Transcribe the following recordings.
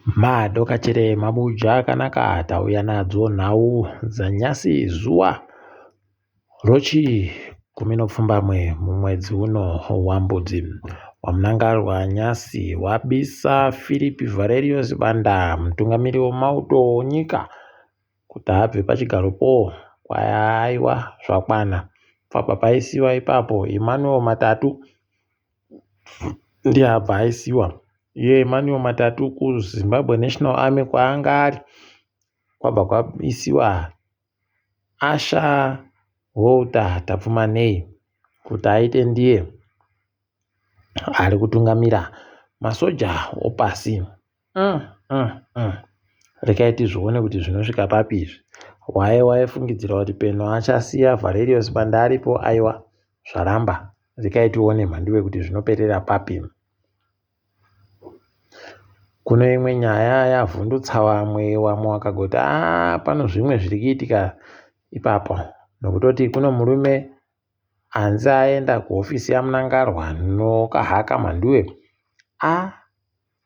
Madoka chere mabuja akanaka tauya nadzo nhau dzanyasi zuwa rochi 17 mumwedzi uno waMbudzi. Wamunangarwa nyasi wabisa Philip Valerius Banda, mutungamiri wemauto nyika, kuti abve pachigaropo. Kwaiwa zvakwana pabva paisiwa ipapo Emmanuel Matatu ndiye abva aisiwa. Iye Emmanuel Matatu kuZimbabwe National Army kwaanga ari kwabva kwaisiwa Asha Walter Tapfumanei kuti aite ndiye ari kutungamira masoja opasi. Rekai tizvione kuti zvinosvika papi izvi. Waifungidzira kuti peno achasiya Valerius Banda aripo, aiwa zvaramba. Rekai tione mhandiwe kuti zvinoperera papi. Kuno imwe nyaya yavhundutsa vamwe vakagoti pano zvimwe zviri kuitika ipapo, nokutoti kuno murume anzi aenda kuhofisi yamunangarwa nokahaka mhandiwe.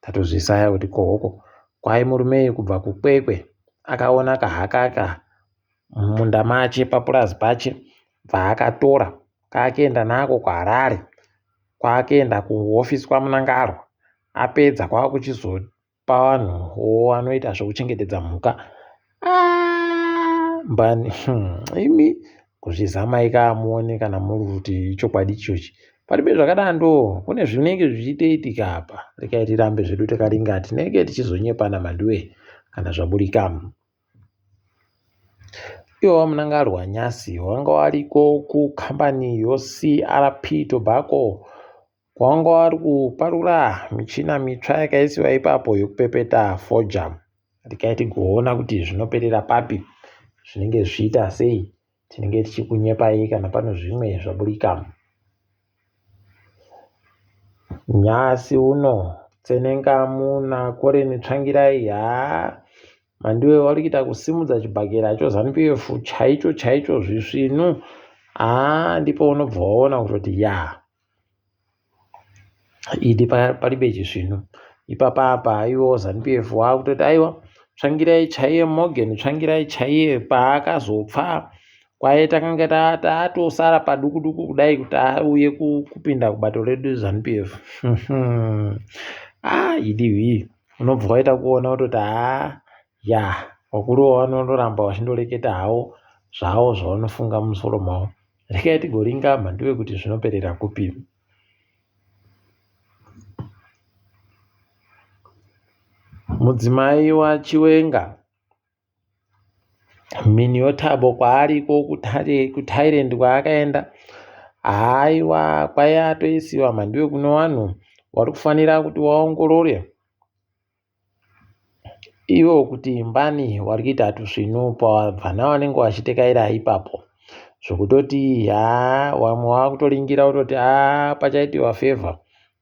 Tatozvisaya kuti kohoko kwai murume kubva kukwekwe akaona kahaka munda mache papurazi pache paakatora kaakaenda nako kuHarare, kwaakaenda kuhofisi kwamunangarwa. Apedza kwakuchizopa vanhu vanoita zvekuchengetedza mhuka. Mbani imi kuzvizamai muone kana muri kuti ichokwadi ichochi. Paribe zvakadando, kune zvinenge zvichitoitika apa. Rekai tirambe zvedu takaringa tinenge tichizonyepana mhandiwe kana zvaburika. Iwo wamunangarwa nyasi wanga wariko kukambani yoCRP Tobacco, wanga wari kuparura michina mitsva yakaisiwa ipapo yokupepeta foja. Rekai tigoona kuti zvinoperera papi, zvinenge zvichiita sei. Tinenge tichikunyepai kana pano zvimwe zvaburika. Nyasi uno Tsenengamu naKoreni Tsvangirai mhandiwe wari kuita kusimudza chibhakera choZANU-PF chaicho zvisvinu. Ndipo unobva waona kuti idi paribe chisvinu. Ipapapa iwo ZANU-PF wakutoti aiwa Tsvangirai chaiye Morgan Tsvangirai chaiye paakazopfa kwaye takanga tatosara paduku kudai kuti auye kupinda kubato redu ZANU-PF. Idihwi unobva waita kuona kutoti wakuru vanondoramba vachindoreketa havo zvavo zvavanofunga mumusoro mavo. Rekai tigoringa mhandiwe kuti zvinoperera kupi. Mudzimai waChiwenga Miniyotabo kwaariko kuThailand kwaakaenda, haiwa kwaiya atoisiwa mhandiwe kuno vanhu vari kufanira kuti vaongorore ivo kuti mbani wari kuita tusvinu pavana vanenge vachitekaira ipapo, zvokutoti vamwe vakutoringira kutoti pachaitiwa fevha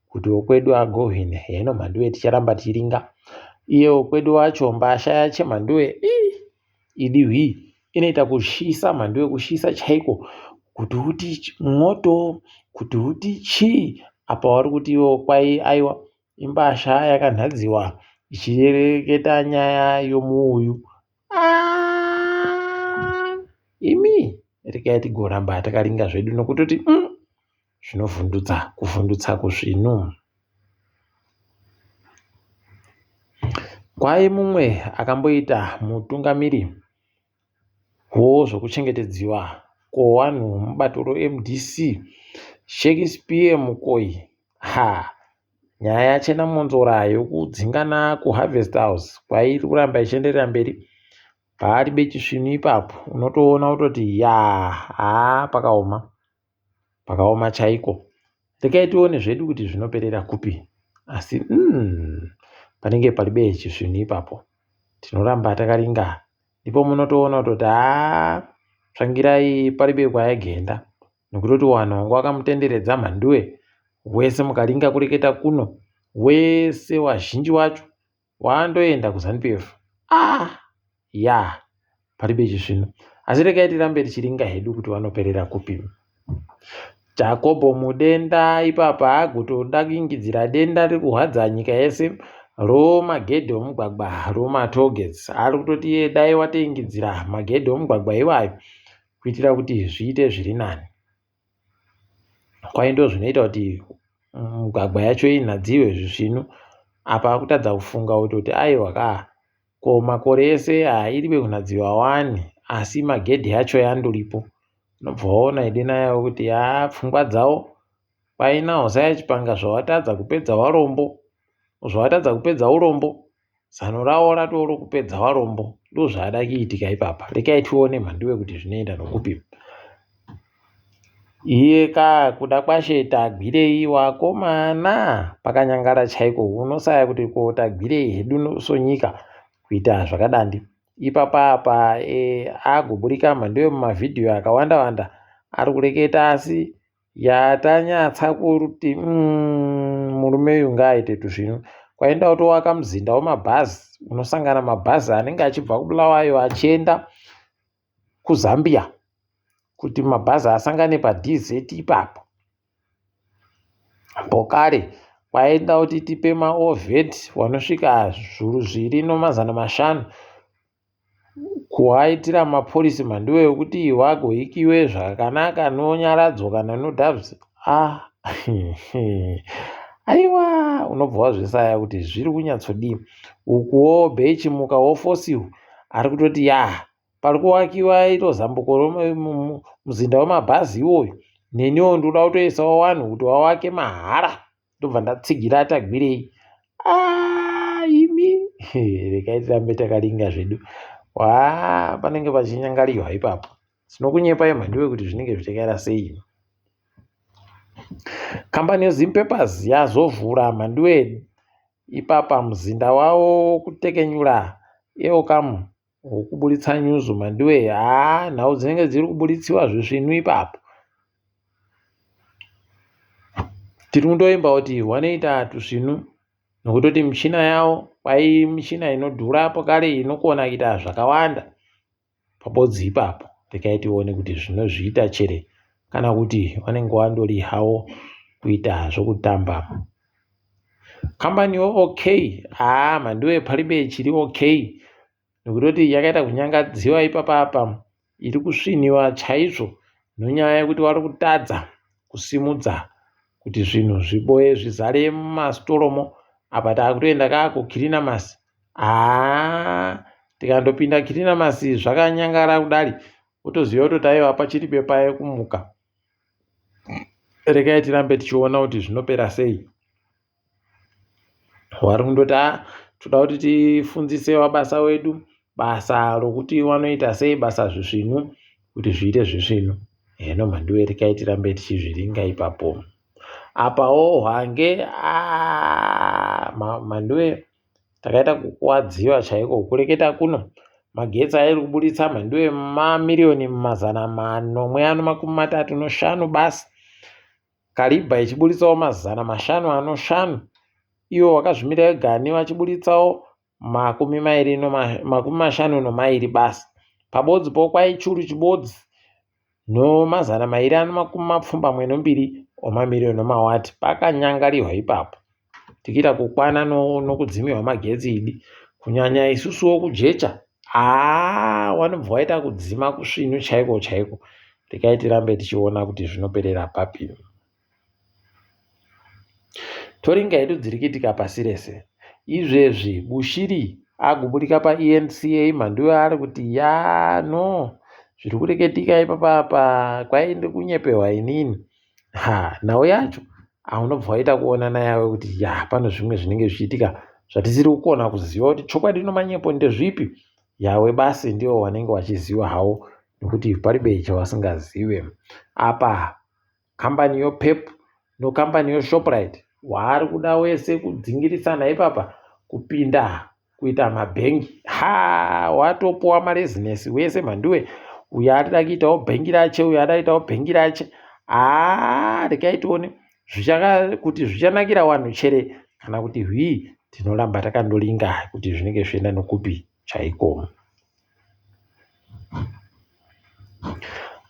kuti wokwedu agovhine. Hino mhandiwe ticharamba tichiringa. Iye wokwedu wacho mbasha yache mhandiwe idihwi inoita kushisa mhandiwe, kushisa chaiko, kuti uti moto, kuti uti chii. Apa wari kuti iwo kwai aiwa imbasha yakanhadziwa ichireketa nyaya yomuuyu. Imi rekai tigoramba takaringa zvedu nokutoti zvinovhundutsa, kuvhundutsa kusvinu. Kwai mumwe akamboita mutungamiri wozvokuchengetedziwa kwevanhu mubato roMDC, Shakespeare Mukoi. Nyaya yachena monzora yokudzingana kuHarvest House kwairi kuramba ichienderera mberi. Paribe chisvinu ipapo unotoona kutoti pakaoma chaiko. Rekai tione zvedu kuti zvinoperera kupi, asi panenge paribe chisvinu ipapo. Tinoramba takaringa, ndipo munotoona kutoti Tsvangirai paribe kwaagenda, nokutoti vanhu vanga vakamutenderedza mhandiwe. Wese mukaringa kureketa kuno, wese wazhinji wacho wandoenda kuZANU-PF. Paribe chisvinu. Asi rekai tirambe tichiringa hedu kuti vanoperera kupi. Jacobo Mudenda ipapa agotoda kuingidzira denda riri kuhwadza nyika yese romagedhe omugwagwa romatogets ari kutoti dai wateingidzira magedhe omugwagwa iwayo kuitira kuti zviite zviri nani. Kwaindo zvinoita kuti mugwagwa yacho inhadziwe zvisvinu. Apa kutadza kufunga kuti aiwa ko makore ese iribe kunhadziwa 1 asi magedhe yacho yandoripo. Unobva waona idena yavo kuti pfungwa dzavo painawo sayachipanga zvawatadza kupedza urombo zano ravo ratoro kupedza varombo. Ndozvaada kuitika ipapa. Rekai tione mhanduwe kuti zvinoenda nokupi. Iye kuda kwashe tagwirei wakomana pakanyangara chaiko. Unosaya kuti ko tagwirei hedu sonyika kuita zvakadandi. Ipapa apa agoburika mhanduwe mumavhidhiyo akawanda ari kureketa asi yatanyatsa kuti murume uyu ngaaite tuzvino. Kwaenda kutovaka muzinda wemabhazi unosangana mabhazi anenge achibva kuBulawayo achienda kuZambia kuti mabhazi asangane paDZ ipapo. Pokare kwaenda kuti tipe maOVET wanosvika 2,500 kuwaitira mapolisi mhanduwe yokuti wagoikiwe zvakanaka nonyaradzwa kana nodhavzi. Aiwa, unobva wazvisaya kuti zviri kunyatsodii. Ukuwo Beichimuka wofosiwo ari kutoti pari kuwakiwa ito zambuko muzinda wemabhazi iwoyo, neniwo ndoda kutoisawo vanhu kuti wawake mahara, ndobva ndatsigira tagwirei. Imi rekai tirambe takaringa zvedu. Panenge pachinyangariwa ipapo. Tinokunyepai mhanduwe kuti zvinenge zvichakaita sei. Kambani yeZim Papers yazovhura mhanduwe ipapa muzinda wavo kutekenyura eokamu wokuburitsa nyuzu mhanduwe. Nhau dzinenge dziri kuburitsiwa zvisvinu ipapo. Tiri kundoimba kuti wanoita tuzvinu nokutoti michina yavo michina inodhura pokare inokona kuita zvakawanda pabodzi ipapo. Rekai tione kuti zvinozviita chere kana kuti vanenge vandori havo kuita zvokutamba. Kambani OK mhanduwe paribe chiri OK nokutoti yakaita kunyangadziwa ipapapa iri kusviniwa chaizvo nonyaya yekuti vari kutadza kusimudza kuti zvinhu zviboye zvizare mumasitoromo. Apa takutoenda kuKirinamasi. Tikandopinda Kirinamasi zvakanyangara kudari wotoziva kuti aiwa pachiribe paye kumuka. Rekai tirambe tichiona kuti zvinopera sei. Wari kundoti toda kuti tifundzise wabasa wedu basa rokuti wanoita sei basa zvisvinu kuti zviite zvisvinu. Heno mhanduwe rekai tirambe tichizviringa ipapo. Apawo hwange mhanduwe takaita kukuwadziwa chaiko kureketa kuno. Magetsi ari kuburitsa mhanduwe mamiliyoni 435 basi. Karibha ichiburitsawo 505. Iwo wakazvimira ega vachiburitsawo 52 basi. Pabodzi po kwaichuru chibodzi no 272 omamiliyoni omawati. Pakanyangariwa ipapo. Tikiita kukwana nokudzimiwa magetsi idi. Kunyanya isusuwo kujecha. Wanobva waita kudzima kusvinu chaiko chaiko. Rekai tirambe tichiona kuti zvinoperera papi. Toringa hedu dziri kuitika pasi rese. Izvezvi Bushiri agoburika paENCA mhanduwe ari kuti zviri kureketika ipapapa kwainde kunyepewa inini. Nhau yacho unobva waita kuona nayawe kuti pane zvimwe zvinenge zvichiitika zvatisiri kukona kuziva kuti chokwadi nomanyepo ndezvipi. Yawe basi ndiwo wanenge wachiziva hawo nokuti paribe chawasingazive. Apa kambani yoPep nokambani yoShoprite wari kuda wese kudzingirisana ipapa kupinda kuita mabhengi. Watopuwa marezinesi wese mhanduwe. Uyu arida kuitawo bhengi rache, uyu arida kuitawo bhengi rache. Rekai tione kuti zvichanakira wanhu chere kana kuti tinoramba takandoringa kuti zvinenge zvichienda nokupi chaiko.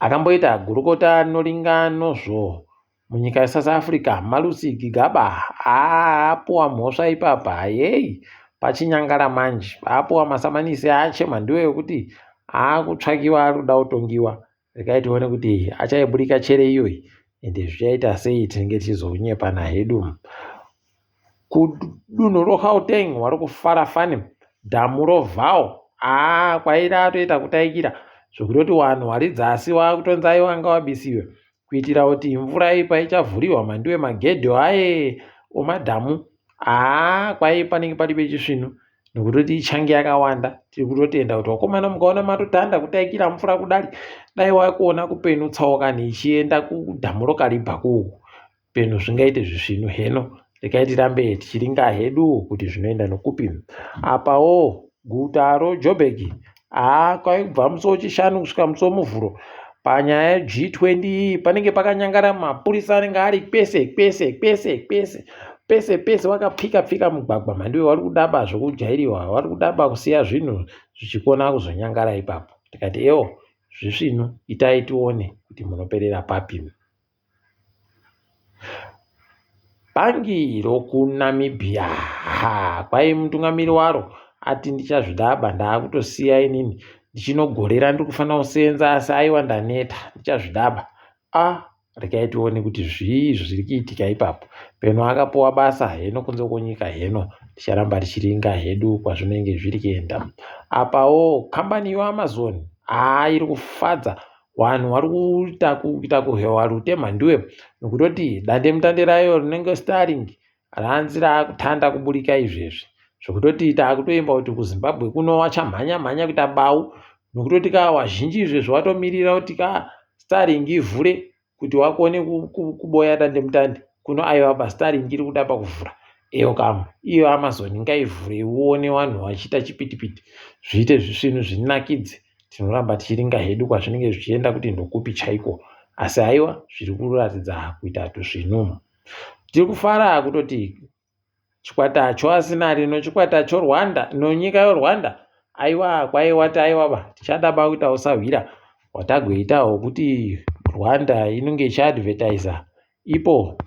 Akamboita gurukota noringa nozvo munyika yeSouth Africa Malusi Gigaba apuwa mhosva ipapa yei pachinyangara manje apuwa masamanisi ache mhando yekuti akutsvakiwa ari kuda kutongiwa. Regai tione kuti achaiburika chere iyoyi ende zvichaita sei tinenge tichizounyepa hedu. Kudunhu roGauteng vari kufara fani dhamu roVhao kwaira atoita kutaikira zvokutoti vanhu vari dzasi vakutonzi aiwanga wabisiwe kuitira kuti mvura ipa ichavhuriwa mhando magedho aye omadhamu kwai panenge pari pechisvinu nekutoti ichange yakawanda. Tiri kutotenda kuti vakomana mukaona matotanda kutaikira mvura kudari dai wakuona kupenyu tsaukani ichienda kudhamu rokaribha kuku penyu zvingaite zvisvinu. Heno regai tirambe tichiringa hedu kuti zvinoenda nokupi. Apawo guta roJoburg kwai kubva musi wechishanu kusvika musi womuvhuro panyaya yeG20 panenge pakanyangara mapurisa anenge ari pese vakapfika mugwagwa mhando vari kudaba zvokujairiwa vari kudaba kusiya zvinhu zvichikona kuzonyangara ipapo. Tikati zvisvinu itai tione kuti munoperera papi. Bhangi rokuNamibia kwai mutungamiri waro ati ndichazvidaba ndaakutosiya inini ndichinogorera ndiri kufanira kusenza asi aiwa ndaneta ndichazvidaba. Regai tione kuti zviizvo zviri kuitika ipapo. Peno akapuwa basa heno kunze kwenyika heno ticharamba tichiringa hedu kwazvinenge zviri kuenda. Apawo kambani yeAmazon iri kufadza vanhu vari kuita kuhewa rute mhanduwe nokutoti dandemutande rayo rinenge Starlink ranzi raakutanda kuburika izvezvi zvokutoti taakutoimba kuti kuZimbabwe kuno wachamhanya kuita bau nokutoti wazhinji izvezvi watomirira kuti Starlink ivhure kuti wakone kuboya dandemutande kuno aiwa Starlink iri kuda pakuvhura. Iyo Amazon ngaivhure uone vanhu vachiita chipitipiti zviite zvisvinu zvinakidze. Tinoramba tichiringa hedu kwazvinenge zvichienda kuti ndokupi chaiko asi aiwa zviri kuratidza kuita tuzvinu. Tiri kufara kutoti chikwata choArsenal nochikwata choRwanda nonyika yoRwanda kwaiwati aiwa tichadaba kuita usahwira watagoitawo kuti Rwanda inenge ichiadvertisa ipo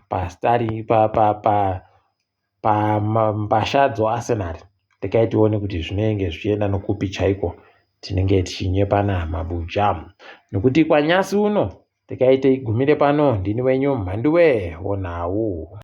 pambasha dzoArsenal. Regai tione kuti zvinenge zvichienda nokupi chaiko tinenge tichinyepana mabuja nokuti kwanyasi uno regai tigumire pano. Ndini wenyu Mhanduwe Onau.